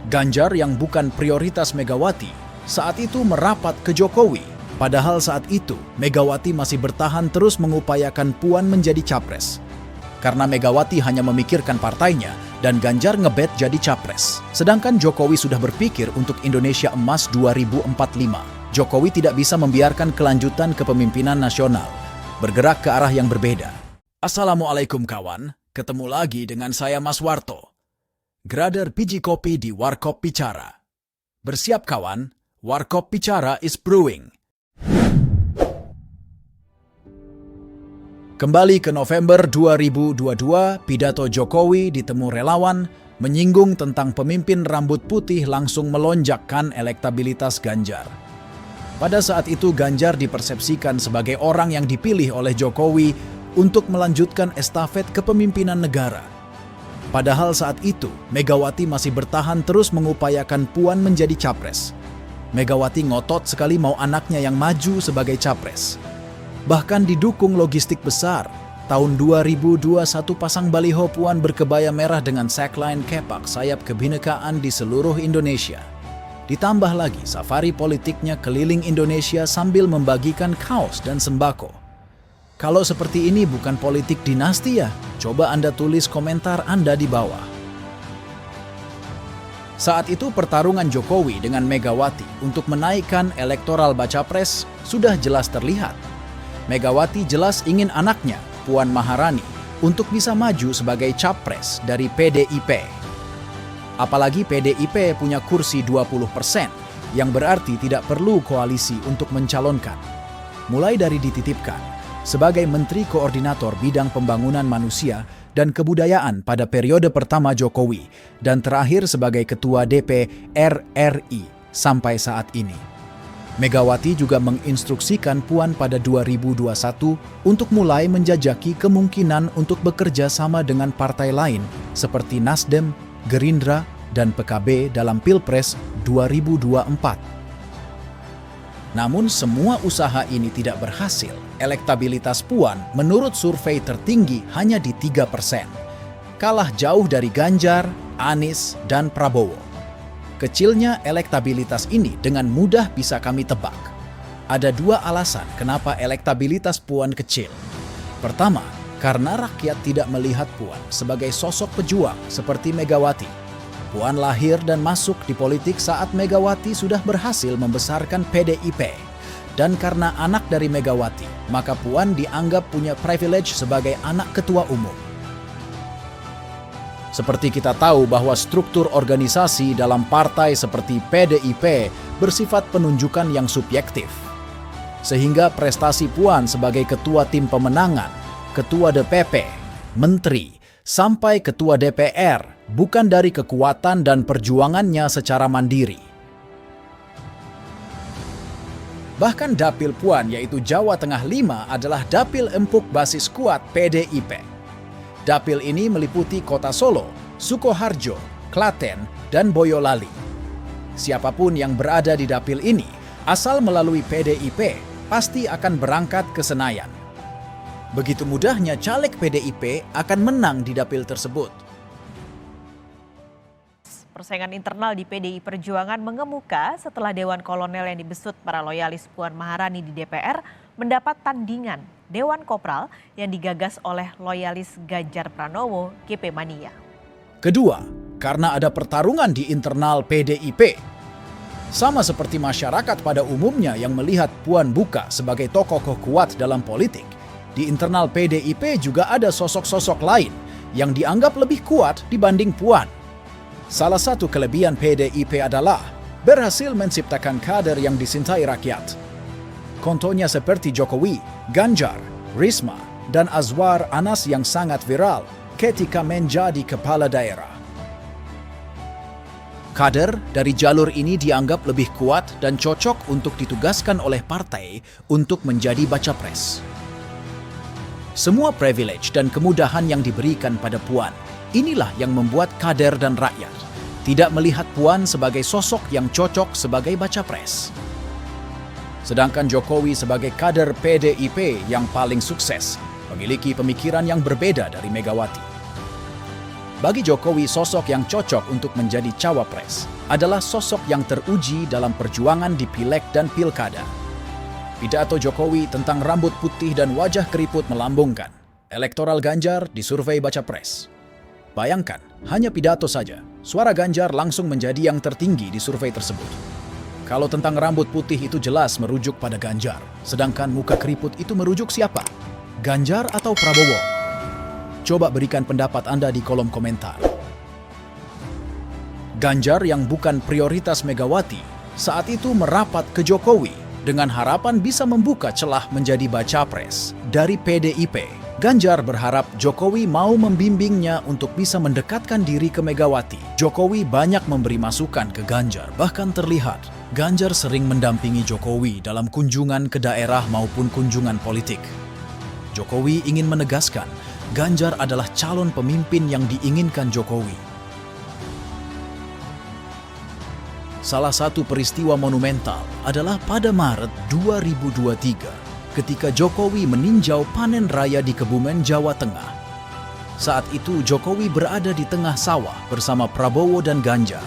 Ganjar yang bukan prioritas Megawati saat itu merapat ke Jokowi. Padahal saat itu Megawati masih bertahan terus mengupayakan Puan menjadi capres. Karena Megawati hanya memikirkan partainya dan Ganjar ngebet jadi capres. Sedangkan Jokowi sudah berpikir untuk Indonesia Emas 2045. Jokowi tidak bisa membiarkan kelanjutan kepemimpinan nasional bergerak ke arah yang berbeda. Assalamualaikum kawan, ketemu lagi dengan saya Mas Warto. Grader biji kopi di Warkop Bicara. Bersiap kawan, Warkop Bicara is brewing. Kembali ke November 2022, pidato Jokowi ditemu relawan menyinggung tentang pemimpin rambut putih langsung melonjakkan elektabilitas Ganjar. Pada saat itu Ganjar dipersepsikan sebagai orang yang dipilih oleh Jokowi untuk melanjutkan estafet kepemimpinan negara. Padahal saat itu Megawati masih bertahan terus mengupayakan Puan menjadi capres. Megawati ngotot sekali mau anaknya yang maju sebagai capres. Bahkan didukung logistik besar. Tahun 2021 pasang baliho Puan berkebaya merah dengan tagline kepak sayap kebinekaan di seluruh Indonesia. Ditambah lagi safari politiknya keliling Indonesia sambil membagikan kaos dan sembako. Kalau seperti ini bukan politik dinasti ya? Coba Anda tulis komentar Anda di bawah. Saat itu pertarungan Jokowi dengan Megawati untuk menaikkan elektoral baca pres sudah jelas terlihat. Megawati jelas ingin anaknya, Puan Maharani, untuk bisa maju sebagai capres dari PDIP. Apalagi PDIP punya kursi 20%, yang berarti tidak perlu koalisi untuk mencalonkan. Mulai dari dititipkan sebagai Menteri Koordinator Bidang Pembangunan Manusia dan Kebudayaan pada periode pertama Jokowi, dan terakhir sebagai Ketua DPR RI sampai saat ini. Megawati juga menginstruksikan Puan pada 2021 untuk mulai menjajaki kemungkinan untuk bekerja sama dengan partai lain seperti Nasdem, Gerindra, dan PKB dalam Pilpres 2024. Namun semua usaha ini tidak berhasil. Elektabilitas Puan menurut survei tertinggi hanya di 3%. Kalah jauh dari Ganjar, Anies, dan Prabowo. Kecilnya elektabilitas ini dengan mudah bisa kami tebak. Ada dua alasan kenapa elektabilitas Puan kecil. Pertama, karena rakyat tidak melihat Puan sebagai sosok pejuang seperti Megawati. Puan lahir dan masuk di politik saat Megawati sudah berhasil membesarkan PDIP. Dan karena anak dari Megawati, maka Puan dianggap punya privilege sebagai anak ketua umum. Seperti kita tahu bahwa struktur organisasi dalam partai seperti PDIP bersifat penunjukan yang subjektif. Sehingga prestasi Puan sebagai ketua tim pemenangan, ketua DPP, menteri, sampai ketua DPR bukan dari kekuatan dan perjuangannya secara mandiri. Bahkan dapil Puan yaitu Jawa Tengah 5 adalah dapil empuk basis kuat PDIP. Dapil ini meliputi kota Solo, Sukoharjo, Klaten, dan Boyolali. Siapapun yang berada di dapil ini, asal melalui PDIP, pasti akan berangkat ke Senayan. Begitu mudahnya caleg PDIP akan menang di dapil tersebut. Persaingan internal di PDI Perjuangan mengemuka setelah Dewan Kolonel yang dibesut para loyalis Puan Maharani di DPR mendapat tandingan Dewan Kopral yang digagas oleh loyalis Ganjar Pranowo GP Mania. Kedua, karena ada pertarungan di internal PDIP. Sama seperti masyarakat pada umumnya yang melihat Puan buka sebagai tokoh kuat dalam politik, di internal PDIP juga ada sosok-sosok lain yang dianggap lebih kuat dibanding Puan. Salah satu kelebihan PDIP adalah berhasil menciptakan kader yang dicintai rakyat. Contohnya seperti Jokowi, Ganjar, Risma, dan Azwar Anas yang sangat viral ketika menjadi kepala daerah. Kader dari jalur ini dianggap lebih kuat dan cocok untuk ditugaskan oleh partai untuk menjadi baca pres. Semua privilege dan kemudahan yang diberikan pada Puan, inilah yang membuat kader dan rakyat tidak melihat Puan sebagai sosok yang cocok sebagai baca pres. Sedangkan Jokowi sebagai kader PDIP yang paling sukses, memiliki pemikiran yang berbeda dari Megawati. Bagi Jokowi, sosok yang cocok untuk menjadi cawapres adalah sosok yang teruji dalam perjuangan di Pileg dan Pilkada. Pidato Jokowi tentang rambut putih dan wajah keriput melambungkan elektoral Ganjar di survei Baca Pres. Bayangkan, hanya pidato saja, suara Ganjar langsung menjadi yang tertinggi di survei tersebut. Kalau tentang rambut putih itu jelas merujuk pada Ganjar, sedangkan muka keriput itu merujuk siapa? Ganjar atau Prabowo? Coba berikan pendapat Anda di kolom komentar. Ganjar yang bukan prioritas Megawati saat itu merapat ke Jokowi dengan harapan bisa membuka celah menjadi baca pres dari PDIP. Ganjar berharap Jokowi mau membimbingnya untuk bisa mendekatkan diri ke Megawati. Jokowi banyak memberi masukan ke Ganjar, bahkan terlihat Ganjar sering mendampingi Jokowi dalam kunjungan ke daerah maupun kunjungan politik. Jokowi ingin menegaskan Ganjar adalah calon pemimpin yang diinginkan Jokowi. Salah satu peristiwa monumental adalah pada Maret 2023 ketika Jokowi meninjau panen raya di Kebumen, Jawa Tengah. Saat itu Jokowi berada di tengah sawah bersama Prabowo dan Ganjar.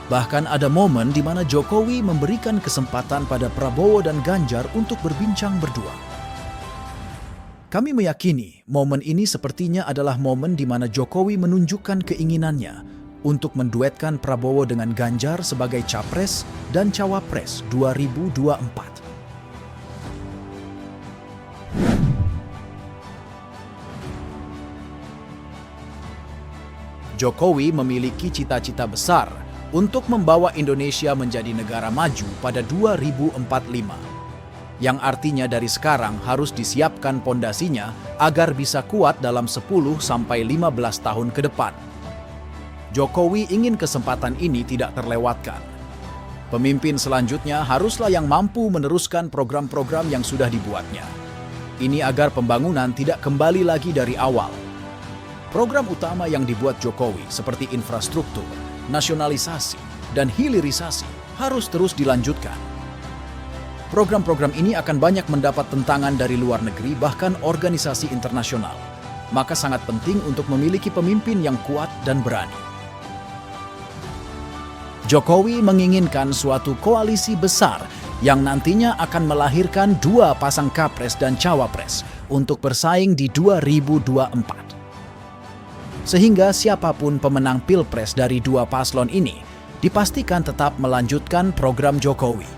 Bahkan ada momen di mana Jokowi memberikan kesempatan pada Prabowo dan Ganjar untuk berbincang berdua. Kami meyakini momen ini sepertinya adalah momen di mana Jokowi menunjukkan keinginannya untuk menduetkan Prabowo dengan Ganjar sebagai Capres dan Cawapres 2024. Jokowi memiliki cita-cita besar untuk membawa Indonesia menjadi negara maju pada 2045. Yang artinya dari sekarang harus disiapkan pondasinya agar bisa kuat dalam 10-15 tahun ke depan. Jokowi ingin kesempatan ini tidak terlewatkan. Pemimpin selanjutnya haruslah yang mampu meneruskan program-program yang sudah dibuatnya. Ini agar pembangunan tidak kembali lagi dari awal. Program utama yang dibuat Jokowi seperti infrastruktur, nasionalisasi, dan hilirisasi harus terus dilanjutkan. Program-program ini akan banyak mendapat tentangan dari luar negeri bahkan organisasi internasional. Maka sangat penting untuk memiliki pemimpin yang kuat dan berani. Jokowi menginginkan suatu koalisi besar yang nantinya akan melahirkan dua pasang capres dan cawapres untuk bersaing di 2024. Sehingga siapapun pemenang pilpres dari dua paslon ini dipastikan tetap melanjutkan program Jokowi.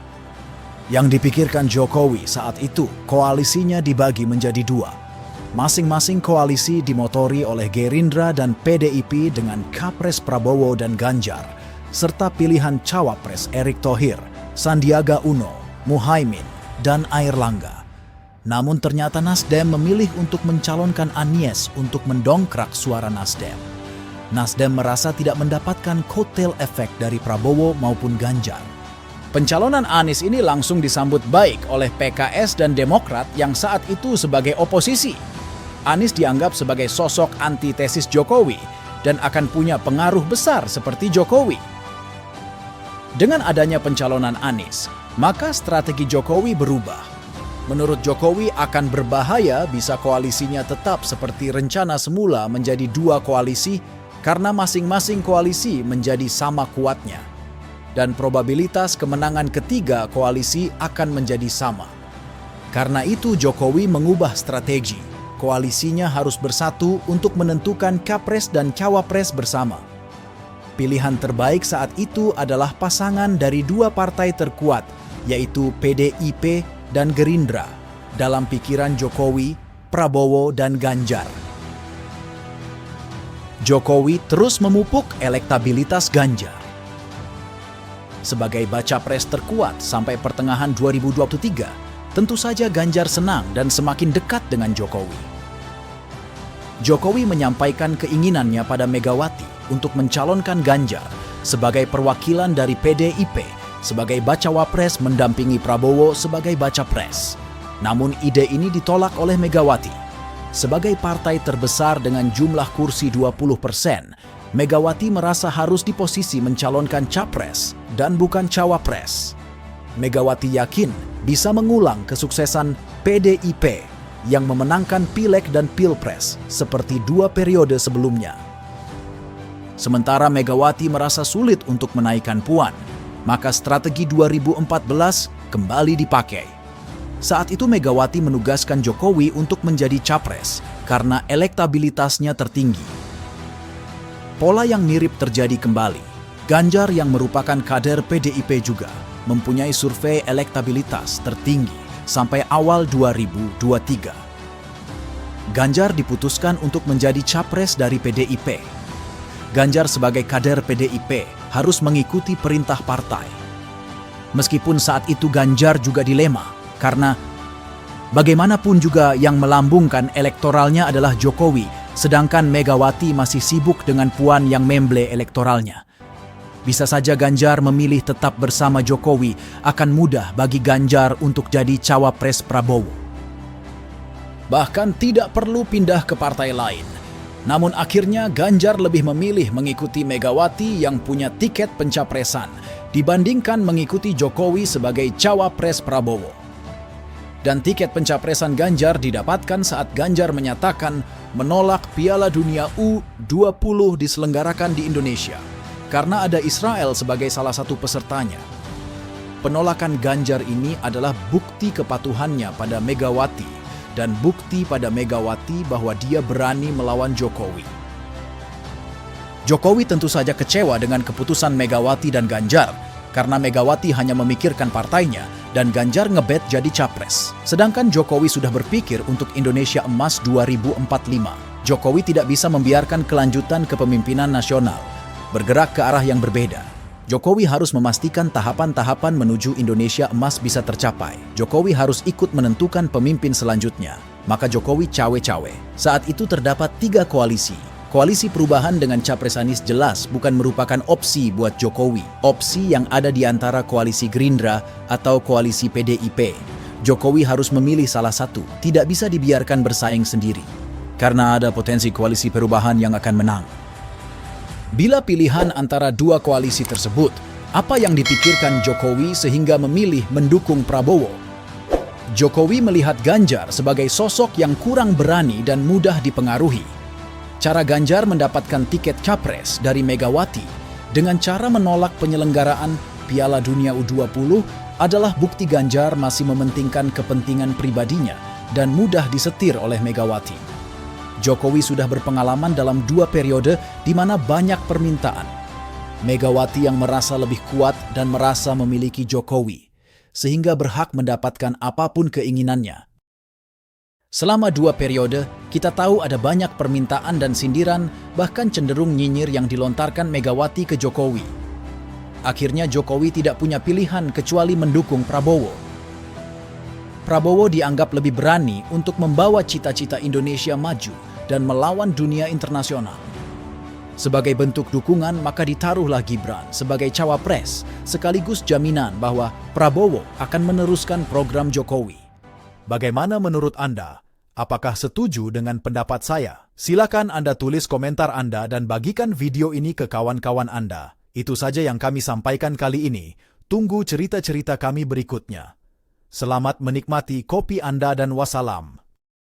Yang dipikirkan Jokowi saat itu, koalisinya dibagi menjadi dua. Masing-masing koalisi dimotori oleh Gerindra dan PDIP dengan Capres Prabowo dan Ganjar, serta pilihan Cawapres Erick Thohir, Sandiaga Uno, Muhaimin, dan Airlangga. Namun ternyata Nasdem memilih untuk mencalonkan Anies untuk mendongkrak suara Nasdem. Nasdem merasa tidak mendapatkan kotel efek dari Prabowo maupun Ganjar. Pencalonan Anies ini langsung disambut baik oleh PKS dan Demokrat yang saat itu sebagai oposisi. Anies dianggap sebagai sosok antitesis Jokowi dan akan punya pengaruh besar seperti Jokowi. Dengan adanya pencalonan Anies, maka strategi Jokowi berubah. Menurut Jokowi akan berbahaya bisa koalisinya tetap seperti rencana semula menjadi dua koalisi karena masing-masing koalisi menjadi sama kuatnya. Dan probabilitas kemenangan ketiga koalisi akan menjadi sama. Karena itu Jokowi mengubah strategi. Koalisinya harus bersatu untuk menentukan capres dan cawapres bersama. Pilihan terbaik saat itu adalah pasangan dari dua partai terkuat, yaitu PDIP dan Gerindra, dalam pikiran Jokowi, Prabowo, dan Ganjar. Jokowi terus memupuk elektabilitas Ganjar. Sebagai baca pres terkuat sampai pertengahan 2023, tentu saja Ganjar senang dan semakin dekat dengan Jokowi. Jokowi menyampaikan keinginannya pada Megawati untuk mencalonkan Ganjar sebagai perwakilan dari PDIP sebagai bacawa pres mendampingi Prabowo sebagai baca pres. Namun ide ini ditolak oleh Megawati. Sebagai partai terbesar dengan jumlah kursi 20%, Megawati merasa harus di posisi mencalonkan capres dan bukan cawapres. Megawati yakin bisa mengulang kesuksesan PDIP yang memenangkan Pileg dan Pilpres seperti dua periode sebelumnya. Sementara Megawati merasa sulit untuk menaikkan Puan, maka strategi 2014 kembali dipakai. Saat itu Megawati menugaskan Jokowi untuk menjadi capres karena elektabilitasnya tertinggi. Pola yang mirip terjadi kembali. Ganjar yang merupakan kader PDIP juga mempunyai survei elektabilitas tertinggi sampai awal 2023. Ganjar diputuskan untuk menjadi capres dari PDIP. Ganjar sebagai kader PDIP harus mengikuti perintah partai. Meskipun saat itu Ganjar juga dilema, karena bagaimanapun juga yang melambungkan elektoralnya adalah Jokowi, sedangkan Megawati masih sibuk dengan Puan yang memble elektoralnya. Bisa saja Ganjar memilih tetap bersama Jokowi, akan mudah bagi Ganjar untuk jadi cawapres Prabowo. Bahkan tidak perlu pindah ke partai lain. Namun akhirnya Ganjar lebih memilih mengikuti Megawati yang punya tiket pencapresan dibandingkan mengikuti Jokowi sebagai cawapres Prabowo. Dan tiket pencapresan Ganjar didapatkan saat Ganjar menyatakan menolak Piala Dunia U20 diselenggarakan di Indonesia karena ada Israel sebagai salah satu pesertanya. Penolakan Ganjar ini adalah bukti kepatuhannya pada Megawati dan bukti pada Megawati bahwa dia berani melawan Jokowi. Jokowi tentu saja kecewa dengan keputusan Megawati dan Ganjar karena Megawati hanya memikirkan partainya dan Ganjar ngebet jadi capres. Sedangkan Jokowi sudah berpikir untuk Indonesia Emas 2045. Jokowi tidak bisa membiarkan kelanjutan kepemimpinan nasional bergerak ke arah yang berbeda. Jokowi harus memastikan tahapan-tahapan menuju Indonesia Emas bisa tercapai. Jokowi harus ikut menentukan pemimpin selanjutnya. Maka Jokowi cawe-cawe. Saat itu terdapat 3 koalisi. Koalisi perubahan dengan Capres Anies jelas bukan merupakan opsi buat Jokowi. Opsi yang ada di antara koalisi Gerindra atau koalisi PDIP. Jokowi harus memilih salah satu, tidak bisa dibiarkan bersaing sendiri. Karena ada potensi koalisi perubahan yang akan menang. Bila pilihan antara 2 koalisi tersebut, apa yang dipikirkan Jokowi sehingga memilih mendukung Prabowo? Jokowi melihat Ganjar sebagai sosok yang kurang berani dan mudah dipengaruhi. Cara Ganjar mendapatkan tiket capres dari Megawati dengan cara menolak penyelenggaraan Piala Dunia U20 adalah bukti Ganjar masih mementingkan kepentingan pribadinya dan mudah disetir oleh Megawati. Jokowi sudah berpengalaman dalam 2 periode di mana banyak permintaan. Megawati yang merasa lebih kuat dan merasa memiliki Jokowi, sehingga berhak mendapatkan apapun keinginannya. Selama 2 periode, kita tahu ada banyak permintaan dan sindiran, bahkan cenderung nyinyir yang dilontarkan Megawati ke Jokowi. Akhirnya Jokowi tidak punya pilihan kecuali mendukung Prabowo. Prabowo dianggap lebih berani untuk membawa cita-cita Indonesia maju dan melawan dunia internasional. Sebagai bentuk dukungan, maka ditaruhlah Gibran sebagai cawapres, sekaligus jaminan bahwa Prabowo akan meneruskan program Jokowi. Bagaimana menurut Anda? Apakah setuju dengan pendapat saya? Silakan Anda tulis komentar Anda dan bagikan video ini ke kawan-kawan Anda. Itu saja yang kami sampaikan kali ini. Tunggu cerita-cerita kami berikutnya. Selamat menikmati kopi Anda dan wassalam.